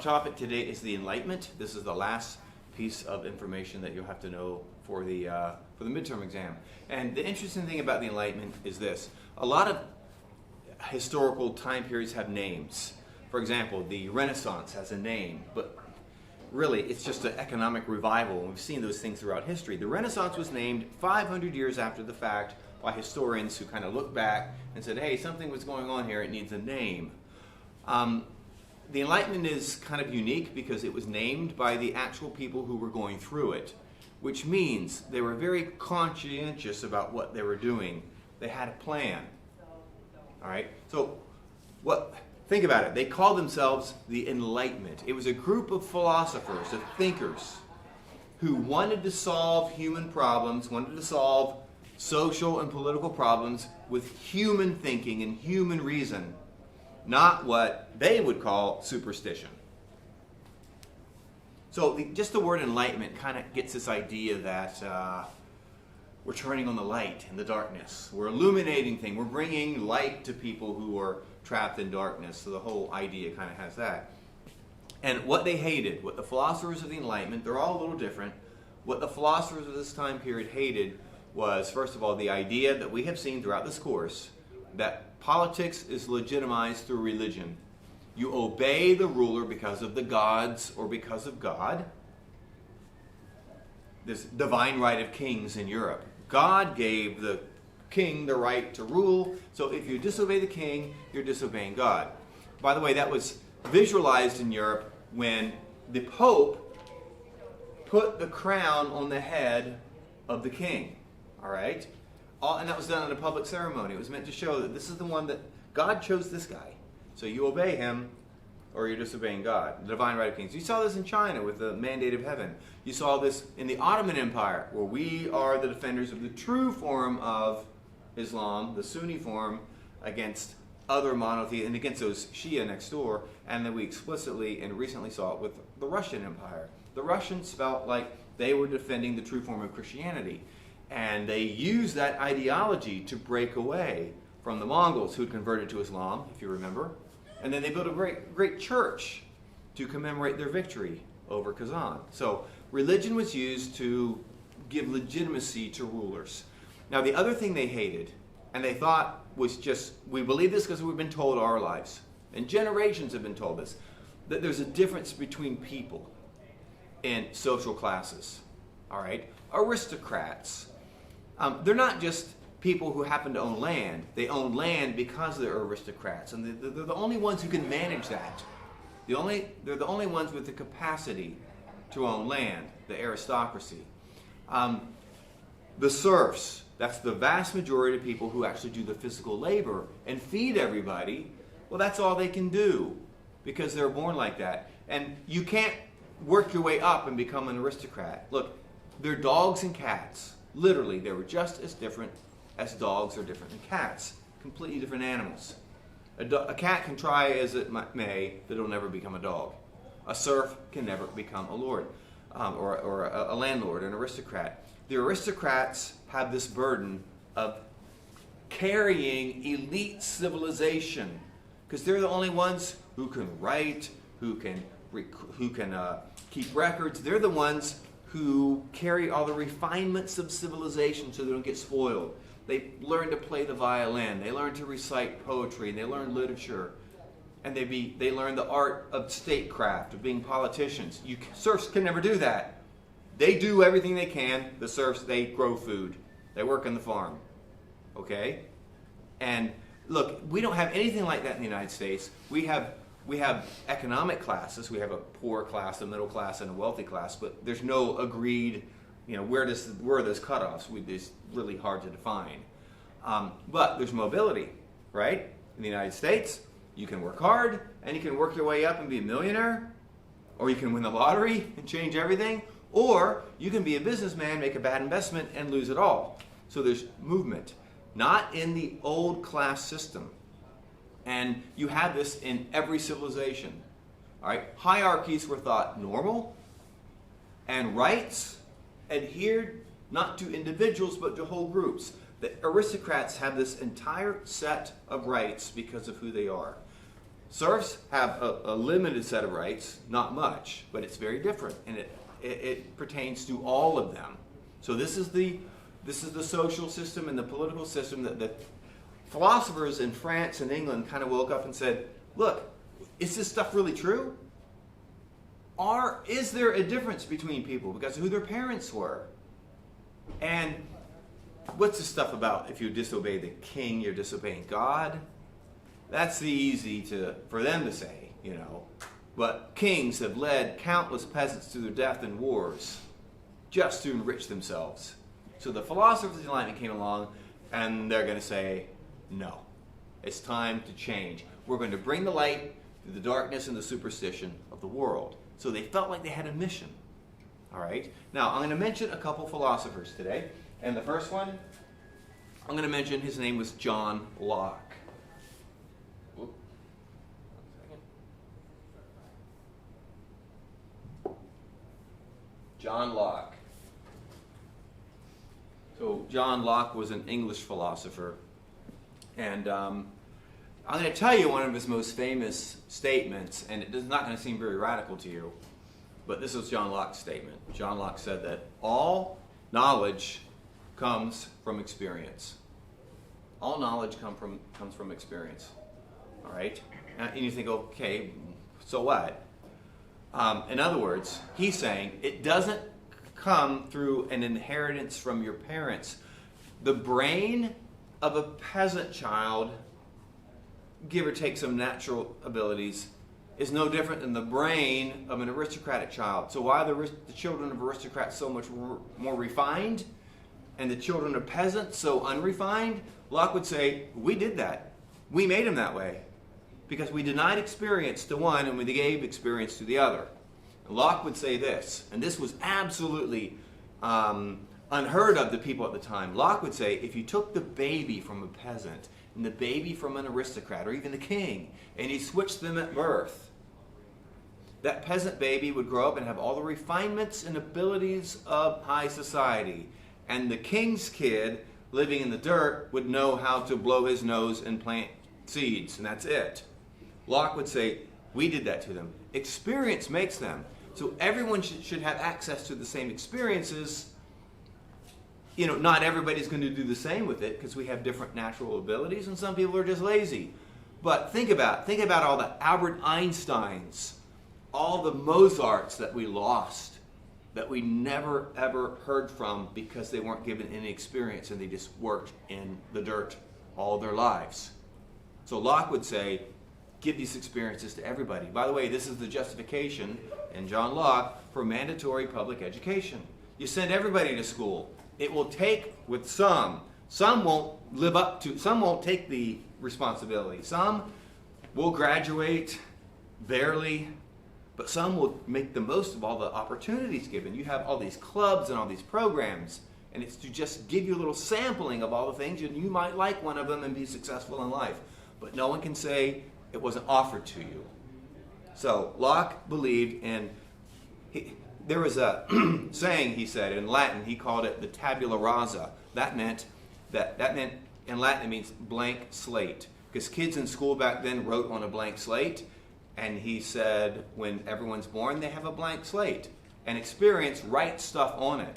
topic today is the Enlightenment. This is the last piece of information that you'll have to know for the midterm exam. And the interesting thing about the Enlightenment is this. A lot of historical time periods have names. For example, the Renaissance has a name, but really it's just an economic revival, and we've seen those things throughout history. The Renaissance was named 500 years after the fact by historians who kind of looked back and said, hey, something was going on here, it needs a name. The Enlightenment is kind of unique because it was named by the actual people who were going through it, which means they were very conscientious about what they were doing. They had a plan. All right? So think about it. They called themselves the Enlightenment. It was a group of philosophers, of thinkers, who wanted to solve human problems, wanted to solve social and political problems with human thinking and human reason, not what they would call superstition. So just the word enlightenment kind of gets this idea that we're turning on the light in the darkness. We're illuminating things. We're bringing light to people who are trapped in darkness. So the whole idea kind of has that. And what they hated, what the philosophers of the Enlightenment, they're all a little different. What the philosophers of this time period hated was, first of all, the idea that we have seen throughout this course, that politics is legitimized through religion. You obey the ruler because of the gods or because of God. This divine right of kings in Europe. God gave the king the right to rule, so if you disobey the king, you're disobeying God. By the way, that was visualized in Europe when the Pope put the crown on the head of the king. All right? And that was done in a public ceremony. It was meant to show that this is the one that God chose this guy. So you obey him or you're disobeying God. The divine right of kings. You saw this in China with the mandate of heaven. You saw this in the Ottoman Empire, where we are the defenders of the true form of Islam, the Sunni form, against other monotheists and against those Shia next door. And then we explicitly and recently saw it with the Russian Empire. The Russians felt like they were defending the true form of Christianity. And they used that ideology to break away from the Mongols who had converted to Islam, if you remember. And then they built a great church to commemorate their victory over Kazan. So religion was used to give legitimacy to rulers. Now the other thing they hated, and they thought was just, we believe this because we've been told all our lives, and generations have been told this, that there's a difference between people in social classes. All right? Aristocrats. They're not just people who happen to own land. They own land because they're aristocrats. And they're the only ones who can manage that. They're the only ones with the capacity to own land, the aristocracy. The serfs, that's the vast majority of people who actually do the physical labor and feed everybody. Well, that's all they can do because they're born like that. And you can't work your way up and become an aristocrat. Look, they're dogs and cats. Literally, they were just as different as dogs are different than cats. Completely different animals. A cat can try as it may, but it'll never become a dog. A serf can never become a lord or a landlord, an aristocrat. The aristocrats have this burden of carrying elite civilization because they're the only ones who can write, who can keep records. They're the ones who carry all the refinements of civilization so they don't get spoiled. They learn to play the violin, they learn to recite poetry, and they learn literature, and they learn the art of statecraft, of being politicians. Serfs can never do that. They do everything they can. The serfs, they grow food. They work on the farm. Okay? And look, we don't have anything like that in the United States. We have economic classes. We have a poor class, a middle class, and a wealthy class, but there's no agreed, where are those cutoffs? It's really hard to define. But there's mobility, right? In the United States, you can work hard, and you can work your way up and be a millionaire, or you can win the lottery and change everything, or you can be a businessman, make a bad investment, and lose it all. So there's movement. Not in the old class system. And you have this in every civilization. All right? Hierarchies were thought normal, and rights adhered not to individuals but to whole groups. The aristocrats have this entire set of rights because of who they are. Serfs have a limited set of rights, not much, but it's very different, and it pertains to all of them. So this is the social system and the political system that the philosophers in France and England kind of woke up and said, look, is this stuff really true? Or is there a difference between people because of who their parents were? And what's the stuff about if you disobey the king, you're disobeying God? That's easy for them to say, you know. But kings have led countless peasants to their death in wars just to enrich themselves. So the philosophers of the Enlightenment came along and they're going to say, no, it's time to change. We're going to bring the light through the darkness and the superstition of the world. So they felt like they had a mission. All right? Now, I'm going to mention a couple philosophers today. And the first one, I'm going to mention, his name was John Locke. John Locke. So John Locke was an English philosopher. And I'm going to tell you one of his most famous statements, and it is not going to seem very radical to you, but this is John Locke's statement. John Locke said that all knowledge comes from experience. All knowledge comes from experience. All right? And you think, okay, so what? In other words, he's saying it doesn't come through an inheritance from your parents. The brain of a peasant child, give or take some natural abilities, is no different than the brain of an aristocratic child. So why are the children of aristocrats so much more refined and the children of peasants so unrefined? Locke would say, we did that. We made them that way because we denied experience to one and we gave experience to the other. Locke would say this, and this was absolutely unheard of to people at the time. Locke would say, if you took the baby from a peasant and the baby from an aristocrat or even the king, and you switched them at birth, that peasant baby would grow up and have all the refinements and abilities of high society. And the king's kid living in the dirt would know how to blow his nose and plant seeds, and that's it. Locke would say, we did that to them. Experience makes them. So everyone should have access to the same experiences. You know, not everybody's going to do the same with it because we have different natural abilities and some people are just lazy. But think about all the Albert Einsteins, all the Mozarts that we lost, that we never ever heard from because they weren't given any experience and they just worked in the dirt all their lives. So Locke would say, give these experiences to everybody. By the way, this is the justification in John Locke for mandatory public education. You send everybody to school. It will take with some. Some won't live up to, some won't take the responsibility. Some will graduate barely, but some will make the most of all the opportunities given. You have all these clubs and all these programs, and it's to just give you a little sampling of all the things, and you might like one of them and be successful in life. But no one can say it wasn't offered to you. So Locke believed in, there was a saying he said in Latin, he called it the tabula rasa. That meant in Latin it means blank slate. Because kids in school back then wrote on a blank slate, and he said when everyone's born they have a blank slate. And experience writes stuff on it.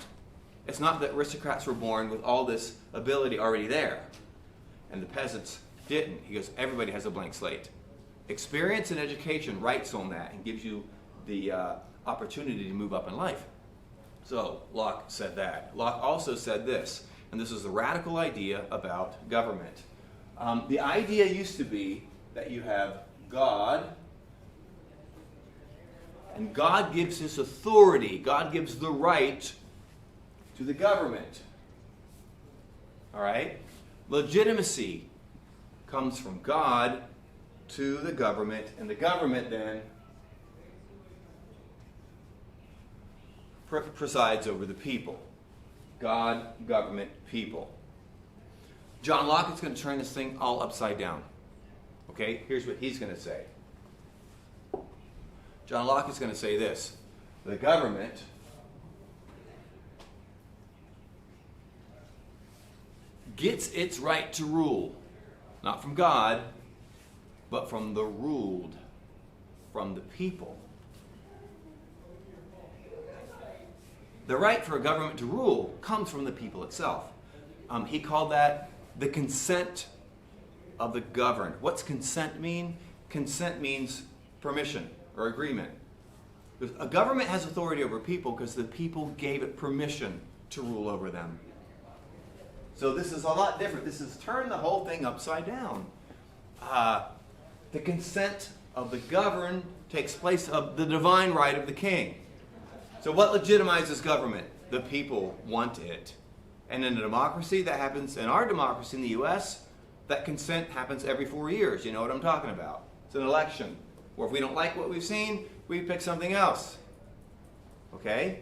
It's not that aristocrats were born with all this ability already there, and the peasants didn't. He goes, everybody has a blank slate. Experience and education writes on that and gives you the opportunity to move up in life. So Locke said that. Locke also said this, and this is a radical idea about government. The idea used to be that you have God, and God gives his authority. God gives the right to the government. All right? Legitimacy comes from God to the government, and the government then presides over the people. God, government, people. John Locke is going to turn this thing all upside down. Okay, here's what he's going to say. John Locke is going to say this: the government gets its right to rule, not from God, but from the ruled, from the people. The right for a government to rule comes from the people itself. He called that the consent of the governed. What's consent mean? Consent means permission or agreement. A government has authority over people because the people gave it permission to rule over them. So this is a lot different. This has turned the whole thing upside down. The consent of the governed takes place of the divine right of the king. So what legitimizes government? The people want it. And in a democracy, that happens, in our democracy in the U.S., that consent happens every 4 years. You know what I'm talking about. It's an election. Or if we don't like what we've seen, we pick something else. Okay?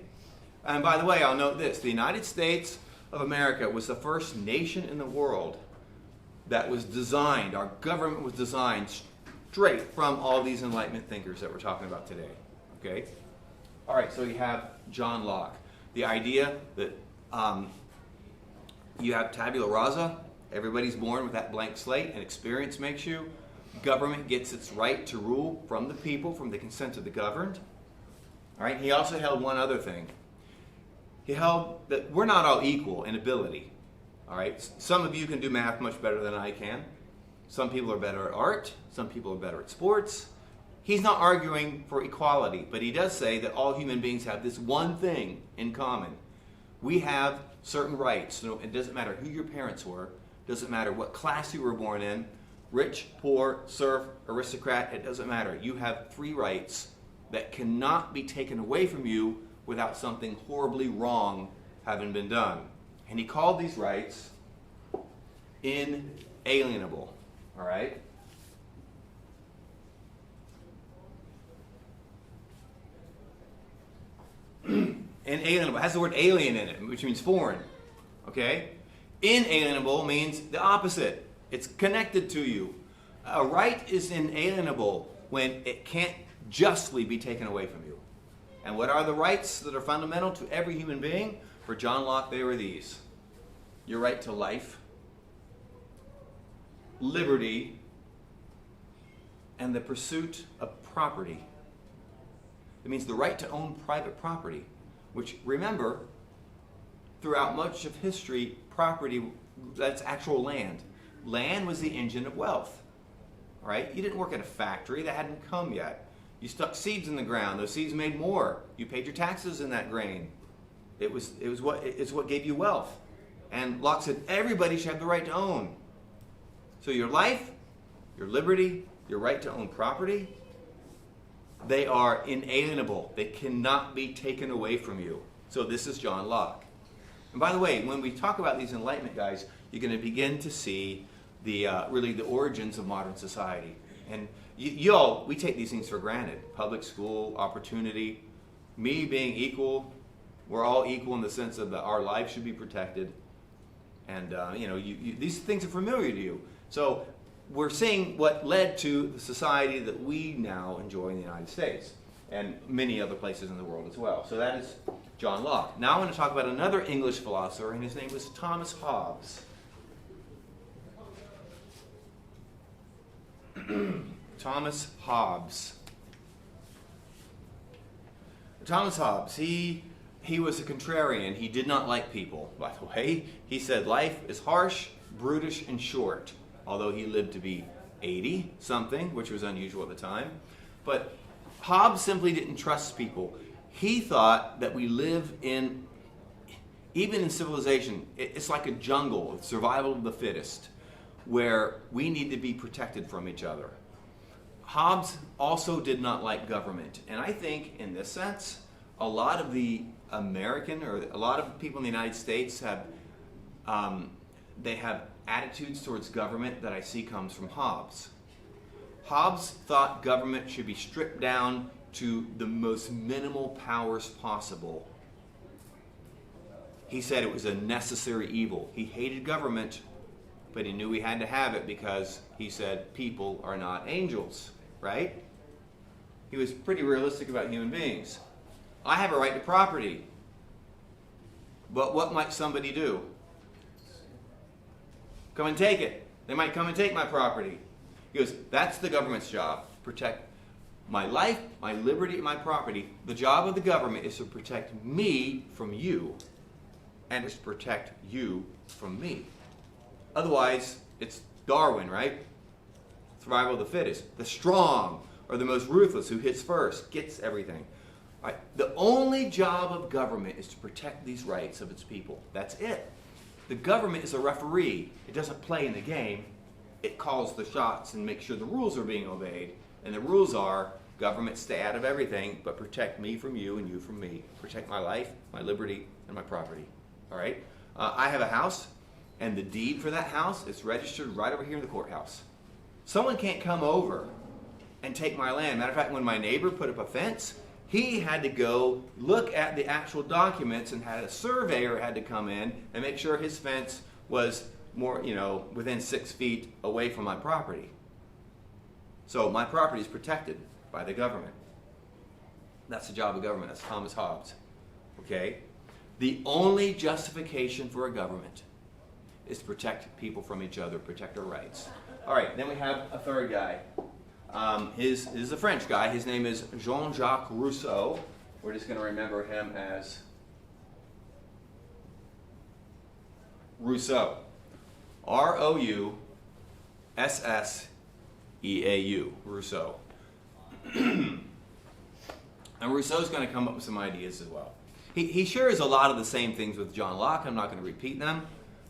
And by the way, I'll note this. The United States of America was the first nation in the world that was designed, our government was designed straight from all these Enlightenment thinkers that we're talking about today. Okay? All right, so you have John Locke. The idea that you have tabula rasa, everybody's born with that blank slate, and experience makes you. Government gets its right to rule from the people, from the consent of the governed. All right, he also held one other thing. He held that we're not all equal in ability. All right, some of you can do math much better than I can. Some people are better at art. Some people are better at sports. He's not arguing for equality, but he does say that all human beings have this one thing in common. We have certain rights. So it doesn't matter who your parents were. It doesn't matter what class you were born in. Rich, poor, serf, aristocrat, it doesn't matter. You have 3 rights that cannot be taken away from you without something horribly wrong having been done. And he called these rights inalienable. All right? Inalienable. It has the word alien in it, which means foreign. Okay? Inalienable means the opposite. It's connected to you. A right is inalienable when it can't justly be taken away from you. And what are the rights that are fundamental to every human being? For John Locke, they were these. Your right to life, liberty, and the pursuit of property. It means the right to own private property, which, remember, throughout much of history, property, that's actual land. Land was the engine of wealth. All right? You didn't work at a factory. That hadn't come yet. You stuck seeds in the ground. Those seeds made more. You paid your taxes in that grain. It's what gave you wealth. And Locke said everybody should have the right to own. So your life, your liberty, your right to own property, they are inalienable. They cannot be taken away from you. So this is John Locke. And by the way, when we talk about these Enlightenment guys, you're going to begin to see really the origins of modern society. And we take these things for granted. Public school, opportunity, me being equal. We're all equal in the sense of that our life should be protected. And, these things are familiar to you. So we're seeing what led to the society that we now enjoy in the United States and many other places in the world as well. So that is John Locke. Now I want to talk about another English philosopher, and his name was Thomas Hobbes. Thomas Hobbes. Thomas Hobbes, he was a contrarian. He did not like people, by the way. He said life is harsh, brutish, and short, although he lived to be 80-something, which was unusual at the time. But Hobbes simply didn't trust people. He thought that we live in, even in civilization, it's like a jungle, survival of the fittest, where we need to be protected from each other. Hobbes also did not like government. And I think, in this sense, a lot of the American, or a lot of people in the United States have attitudes towards government that I see comes from Hobbes. Hobbes thought government should be stripped down to the most minimal powers possible. He said it was a necessary evil. He hated government, but he knew he had to have it because he said people are not angels, right? He was pretty realistic about human beings. I have a right to property, but what might somebody do? Come and take it. They might come and take my property. He goes, that's the government's job, protect my life, my liberty, and my property. The job of the government is to protect me from you, and it's to protect you from me. Otherwise, it's Darwin, right? Survival of the fittest. The strong or the most ruthless who hits first gets everything. Right? The only job of government is to protect these rights of its people. That's it. The government is a referee. It doesn't play in the game. It calls the shots and makes sure the rules are being obeyed. And the rules are, government stay out of everything, but protect me from you and you from me. Protect my life, my liberty, and my property. All right? I have a house, and the deed for that house is registered right over here in the courthouse. Someone can't come over and take my land. Matter of fact, when my neighbor put up a fence, he had to go look at the actual documents and had a surveyor had to come in and make sure his fence was more, within 6 feet away from my property. So my property is protected by the government. That's the job of government. That's Thomas Hobbes. Okay? The only justification for a government is to protect people from each other, protect our rights. All right, then we have a third guy. This is a French guy. His name is Jean-Jacques Rousseau. We're just going to remember him as Rousseau. R-O-U-S-S-E-A-U. Rousseau. And Rousseau's going to come up with some ideas as well. He shares a lot of the same things with John Locke. I'm not going to repeat them.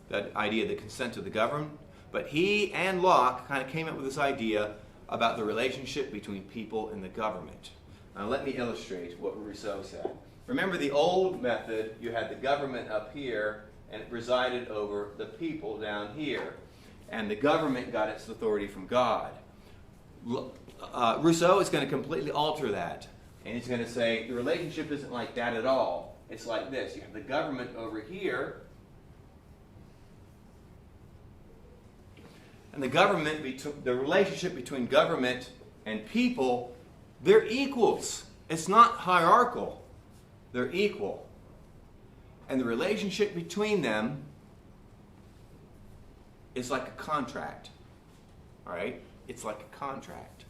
That idea of the consent of the governed. But he and Locke kind of came up with this idea about the relationship between people and the government. Now let me illustrate what Rousseau said. Remember the old method, you had the government up here and it presided over the people down here. And the government got its authority from God. Rousseau is going to completely alter that. And he's going to say the relationship isn't like that at all. It's like this. You have the government over here. And the relationship between government and people, they're equals. It's not hierarchical. They're equal. And the relationship between them is like a contract. All right? It's like a contract.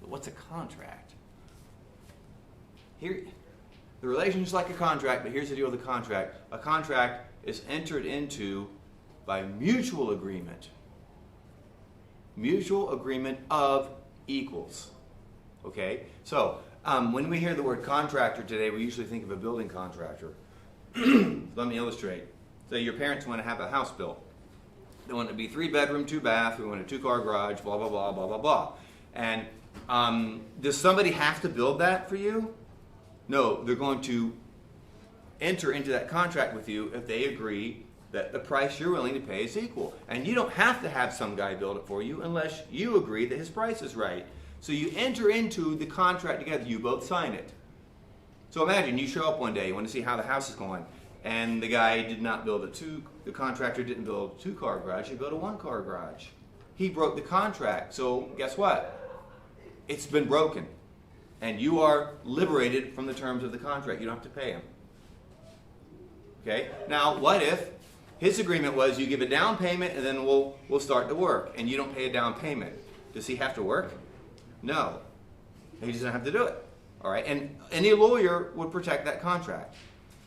But what's a contract? Here, the relationship is like a contract, but here's the deal with a contract. A contract is entered into by mutual agreement. Mutual agreement of equals. Okay? So, when we hear the word contractor today, we usually think of a building contractor. Let me illustrate. Say your parents want to have a house built. They want it to be 3-bedroom, 2-bath, we want a 2-car garage, blah, blah, blah, blah, blah, blah. And does somebody have to build that for you? No, they're going to enter into that contract with you if they agree that the price you're willing to pay is equal. And you don't have to have some guy build it for you unless you agree that his price is right. So you enter into the contract together. You both sign it. So imagine you show up one day, you want to see how the house is going, and the guy did not build the contractor didn't build a 2-car garage, he built a 1-car garage. He broke the contract. So guess what? It's been broken. And you are liberated from the terms of the contract. You don't have to pay him. Okay? Now, what if his agreement was you give a down payment and then we'll start the work, and you don't pay a down payment? Does he have to work? No. He doesn't have to do it. All right? And any lawyer would protect that contract.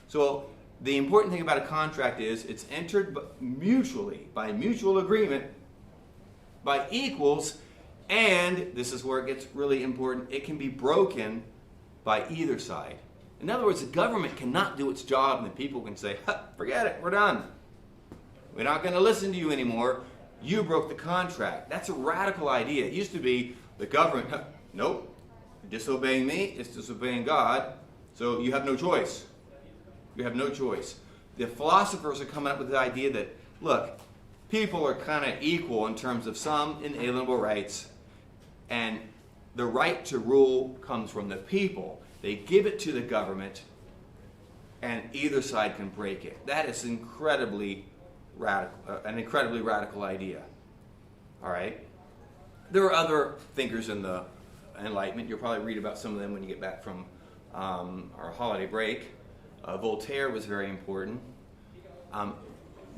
So the important thing about a contract is it's entered mutually, by mutual agreement, by equals, and this is where it gets really important, it can be broken by either side. In other words, the government cannot do its job and the people can say, forget it, we're done. We're not going to listen to you anymore. You broke the contract. That's a radical idea. It used to be the government, nope, disobeying me is disobeying God, so you have no choice. You have no choice. The philosophers are coming up with the idea that, look, people are kind of equal in terms of some inalienable rights, and the right to rule comes from the people. They give it to the government, and either side can break it. That is incredibly radical, an incredibly radical idea. All right? There are other thinkers in the Enlightenment. You'll probably read about some of them when you get back from our holiday break. Voltaire was very important.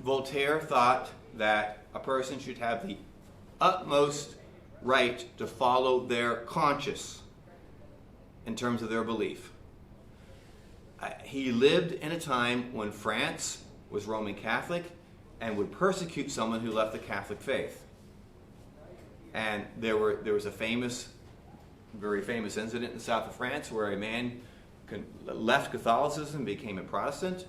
Voltaire thought that a person should have the utmost right to follow their conscience in terms of their belief. He lived in a time when France was Roman Catholic and would persecute someone who left the Catholic faith. And there was a very famous incident in the south of France where a man left Catholicism and became a Protestant.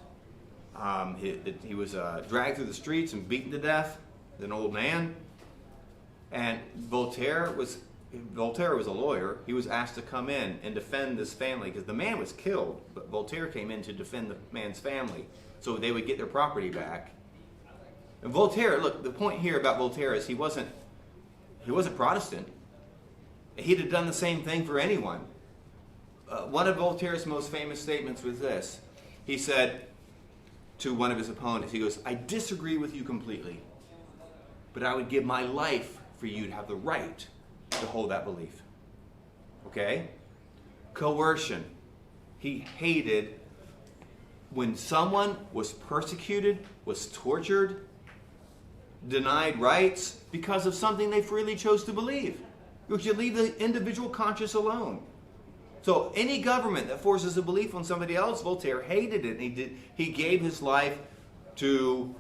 He was dragged through the streets and beaten to death, an old man. And Voltaire was a lawyer. He was asked to come in and defend this family because the man was killed, but Voltaire came in to defend the man's family so they would get their property back. And Voltaire, look, the point here about Voltaire is he wasn't Protestant. He'd have done the same thing for anyone. One of Voltaire's most famous statements was this. He said to one of his opponents, he goes, "I disagree with you completely, but I would give my life for you to have the right to hold that belief." Okay? Coercion. He hated when someone was persecuted, was tortured, denied rights because of something they freely chose to believe. You should leave the individual conscience alone. So any government that forces a belief on somebody else, Voltaire hated it. And he gave his life to,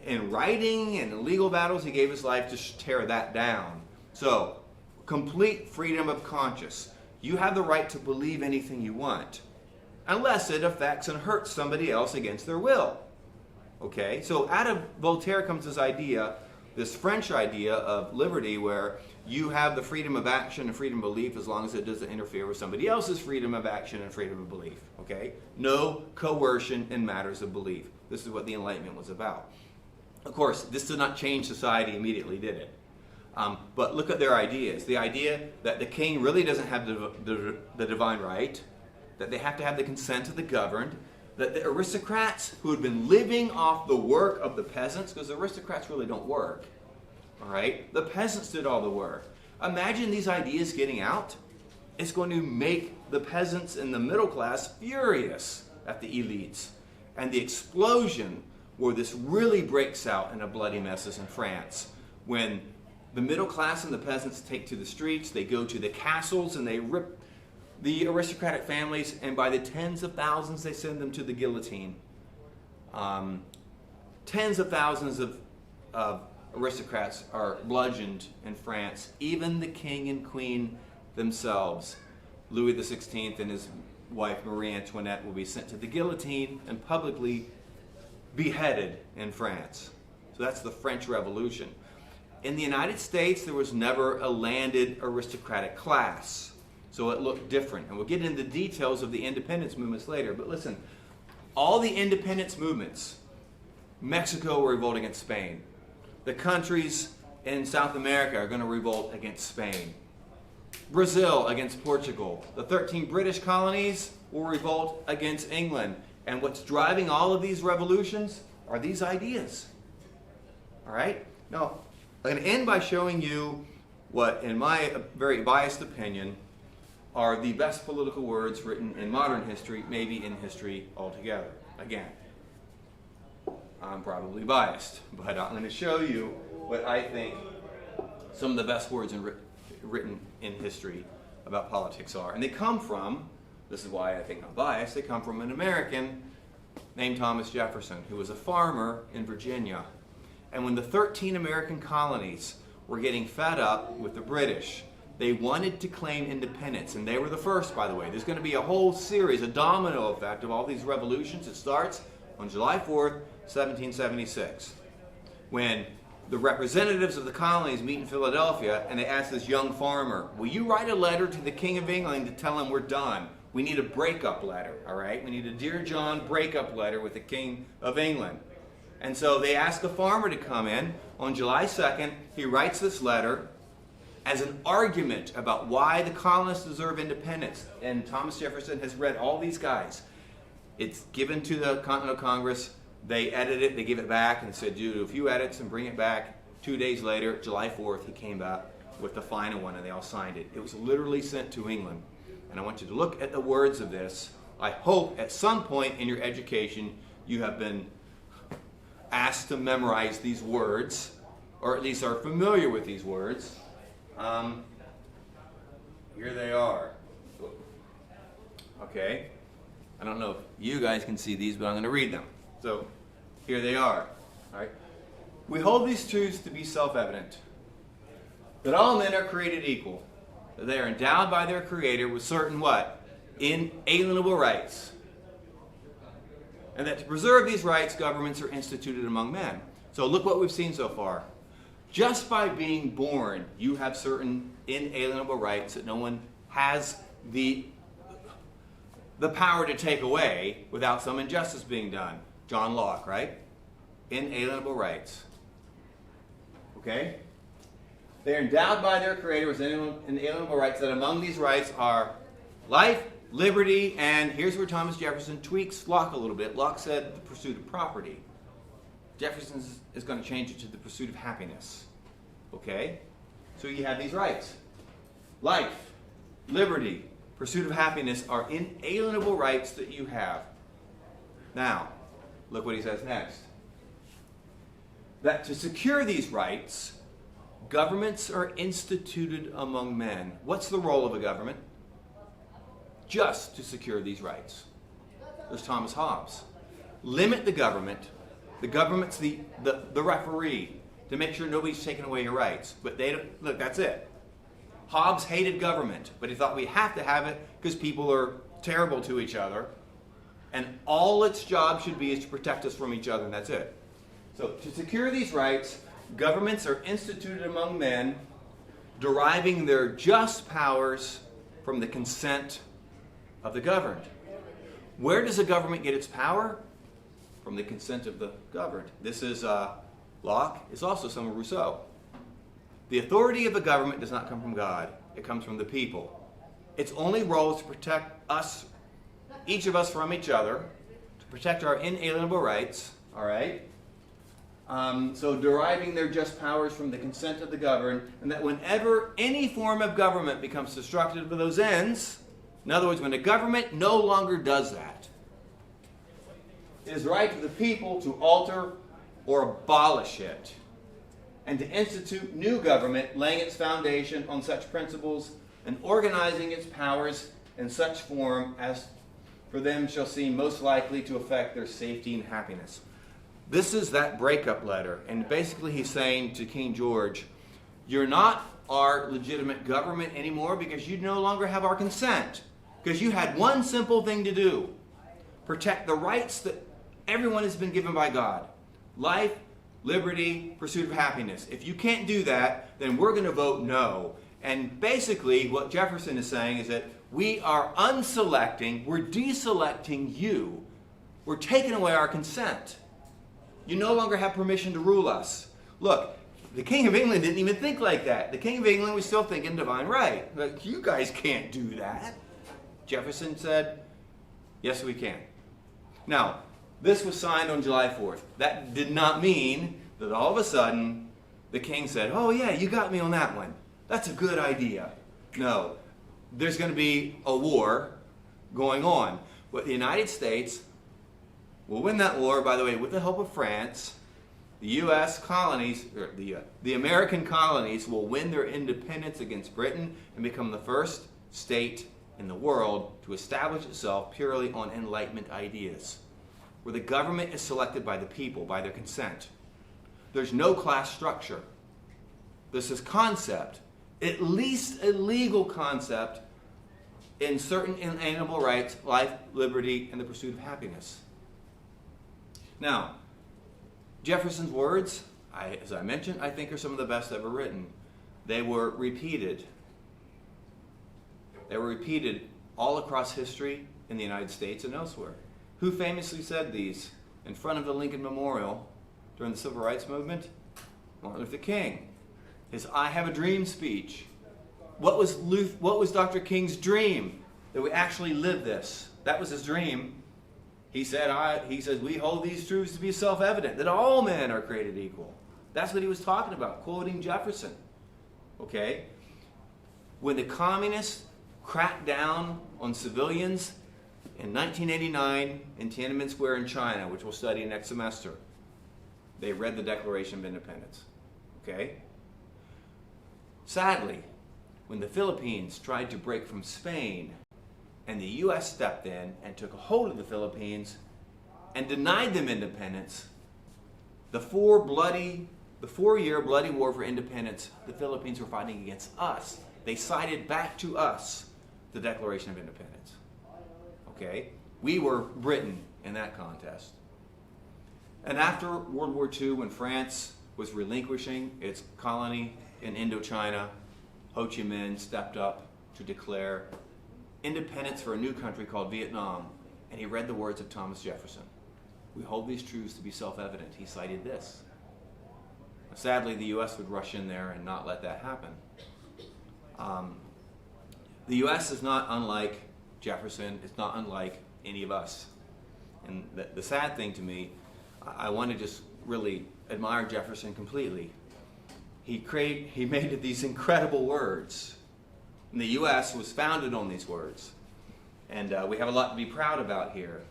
in writing and in legal battles, he gave his life to tear that down. So, complete freedom of conscience. You have the right to believe anything you want, unless it affects and hurts somebody else against their will. Okay? So out of Voltaire comes this idea, this French idea of liberty, where you have the freedom of action and freedom of belief as long as it doesn't interfere with somebody else's freedom of action and freedom of belief. Okay? No coercion in matters of belief. This is what the Enlightenment was about. Of course, this did not change society immediately, did it? But look at their ideas. The idea that the king really doesn't have the divine right, that they have to have the consent of the governed, that the aristocrats who had been living off the work of the peasants, because the aristocrats really don't work, all right? The peasants did all the work. Imagine these ideas getting out. It's going to make the peasants and the middle class furious at the elites. And the explosion where this really breaks out in a bloody mess is in France, when the middle class and the peasants take to the streets, they go to the castles and they rip the aristocratic families, and by the tens of thousands they send them to the guillotine. Tens of thousands of aristocrats are bludgeoned in France. Even the king and queen themselves, Louis XVI and his wife Marie Antoinette, will be sent to the guillotine and publicly beheaded in France. So that's the French Revolution. In the United States, there was never a landed aristocratic class. So it looked different. And we'll get into the details of the independence movements later. But listen, all the independence movements, Mexico will revolt against Spain. The countries in South America are going to revolt against Spain. Brazil against Portugal. The 13 British colonies will revolt against England. And what's driving all of these revolutions are these ideas. All right? Now, I'm going to end by showing you what, in my very biased opinion, are the best political words written in modern history, maybe in history altogether. Again, I'm probably biased, but I'm going to show you what I think some of the best words written in history about politics are. And they come from, this is why I think I'm biased, they come from an American named Thomas Jefferson, who was a farmer in Virginia. And when the 13 American colonies were getting fed up with the British, they wanted to claim independence, and they were the first, by the way. There's going to be a whole series, a domino effect of all these revolutions. It starts on July 4th, 1776, when the representatives of the colonies meet in Philadelphia, and they ask this young farmer, will you write a letter to the King of England to tell him we're done? We need a breakup letter, all right? We need a Dear John breakup letter with the King of England. And so they ask the farmer to come in. On July 2nd, he writes this letter as an argument about why the colonists deserve independence. And Thomas Jefferson has read all these guys. It's given to the Continental Congress. They edit it, they give it back, and said, do a few edits and bring it back. 2 days later, July 4th, he came back with the final one, and they all signed it. It was literally sent to England. And I want you to look at the words of this. I hope at some point in your education you have been asked to memorize these words, or at least are familiar with these words. Here they are. Okay. I don't know if you guys can see these, but I'm going to read them. So, here they are. All right. We hold these truths to be self-evident, that all men are created equal, that they are endowed by their Creator with certain what? Inalienable rights. And that to preserve these rights, governments are instituted among men. So look what we've seen so far. Just by being born, you have certain inalienable rights that no one has the power to take away without some injustice being done. John Locke, right? Inalienable rights. Okay? They are endowed by their Creator with inalienable rights, that among these rights are life, liberty, and here's where Thomas Jefferson tweaks Locke a little bit. Locke said the pursuit of property. Jefferson is going to change it to the pursuit of happiness. Okay? So you have these rights. Life, liberty, pursuit of happiness are inalienable rights that you have. Now, look what he says next. That to secure these rights, governments are instituted among men. What's the role of a government? Just to secure these rights. There's Thomas Hobbes. Limit the government. The government's the referee to make sure nobody's taking away your rights. But they don't, look, that's it. Hobbes hated government, but he thought we have to have it because people are terrible to each other. And all its job should be is to protect us from each other, and that's it. So to secure these rights, governments are instituted among men, deriving their just powers from the consent of the governed. Where does a government get its power? From the consent of the governed. This is Locke. It's also some of Rousseau. The authority of a government does not come from God. It comes from the people. Its only role is to protect us, each of us from each other, to protect our inalienable rights, all right? So deriving their just powers from the consent of the governed, and that whenever any form of government becomes destructive of those ends, in other words, when a government no longer does that, it is right to the people to alter or abolish it, and to institute new government, laying its foundation on such principles and organizing its powers in such form as for them shall seem most likely to affect their safety and happiness. This is that breakup letter, and basically he's saying to King George, you're not our legitimate government anymore because you no longer have our consent. Because you had one simple thing to do. Protect the rights that everyone has been given by God. Life, liberty, pursuit of happiness. If you can't do that, then we're going to vote no. And basically what Jefferson is saying is that we are unselecting, we're deselecting you. We're taking away our consent. You no longer have permission to rule us. Look, the King of England didn't even think like that. The King of England was still thinking divine right. Like, you guys can't do that. Jefferson said, yes, we can. Now, this was signed on July 4th. That did not mean that all of a sudden the king said, oh yeah, you got me on that one. That's a good idea. No, there's going to be a war going on. But the United States will win that war, by the way, with the help of France. The U.S. colonies, or the American colonies will win their independence against Britain and become the first state in the world to establish itself purely on Enlightenment ideas, where the government is selected by the people, by their consent. There's no class structure. This is concept, at least a legal concept, in certain inalienable rights, life, liberty, and the pursuit of happiness. Now, Jefferson's words, as I mentioned, I think are some of the best ever written. They were repeated. They were repeated all across history in the United States and elsewhere. Who famously said these in front of the Lincoln Memorial during the Civil Rights Movement? Martin Luther King. His I Have a Dream speech. What was Dr. King's dream? That we actually live this. That was his dream. He says, we hold these truths to be self-evident, that all men are created equal. That's what he was talking about, quoting Jefferson. Okay? When the communists cracked down on civilians in 1989 in Tiananmen Square in China, which we'll study next semester, they read the Declaration of Independence. Okay? Sadly, when the Philippines tried to break from Spain and the U.S. stepped in and took a hold of the Philippines and denied them independence, the 4-year bloody war for independence, the Philippines were fighting against us. They sided back to us the Declaration of Independence. Okay? We were Britain in that contest. And after World War II, when France was relinquishing its colony in Indochina, Ho Chi Minh stepped up to declare independence for a new country called Vietnam, and he read the words of Thomas Jefferson. We hold these truths to be self-evident. He cited this. Sadly, the U.S. would rush in there and not let that happen. The U.S. is not unlike Jefferson. It's not unlike any of us. And the sad thing to me, I want to just really admire Jefferson completely. He made these incredible words. And the U.S. was founded on these words. And we have a lot to be proud about here.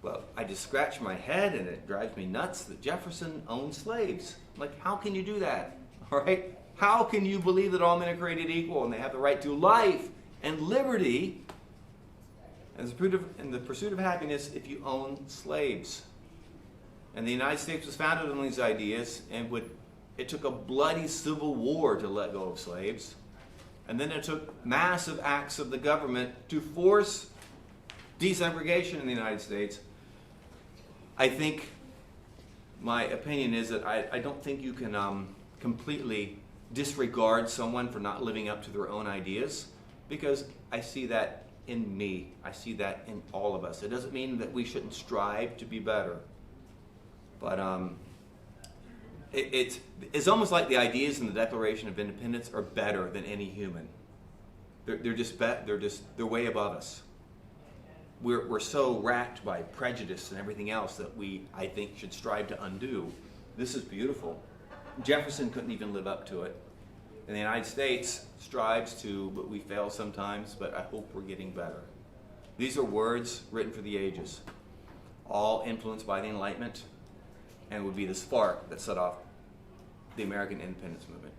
Well, I just scratch my head and it drives me nuts that Jefferson owned slaves. Like, how can you do that? All right? How can you believe that all men are created equal and they have the right to life and liberty and the pursuit of happiness if you own slaves? And the United States was founded on these ideas, and it took a bloody civil war to let go of slaves. And then it took massive acts of the government to force desegregation in the United States. I think, my opinion is that I don't think you can completely disregard someone for not living up to their own ideas, because I see that in me. I see that in all of us. It doesn't mean that we shouldn't strive to be better. But it's almost like the ideas in the Declaration of Independence are better than any human. They're way above us. We're so racked by prejudice and everything else that I think, should strive to undo. This is beautiful. Jefferson couldn't even live up to it. And the United States strives to, but we fail sometimes, but I hope we're getting better. These are words written for the ages, all influenced by the Enlightenment, and would be the spark that set off the American independence movement.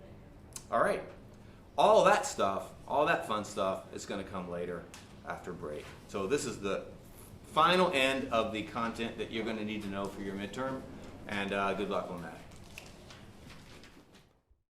All right. All that stuff, all that fun stuff is going to come later after break. So this is the final end of the content that you're going to need to know for your midterm, and good luck on that.